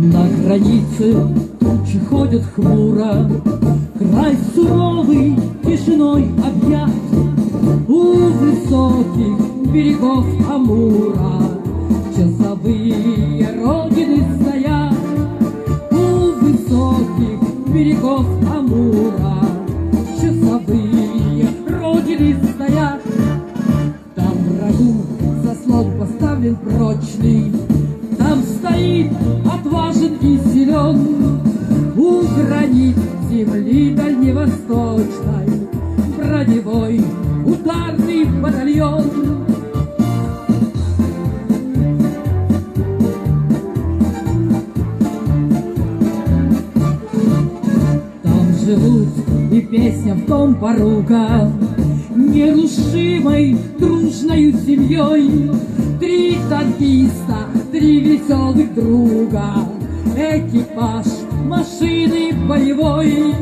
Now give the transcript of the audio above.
На границе тучи ходят хмуро, край суровый тишиной объят. У высоких берегов Амура часовые родины стоят. У высоких берегов Амура часовые родины стоят. Там врагу заслон поставлен прочный, там стоит отважен и силен. У границ земли дальневосточной броневой ударный батальон. Там живут и песня в том порука, нерушимой дружною семьей. Три танкиста, три веселых друга, экипаж машины боевой.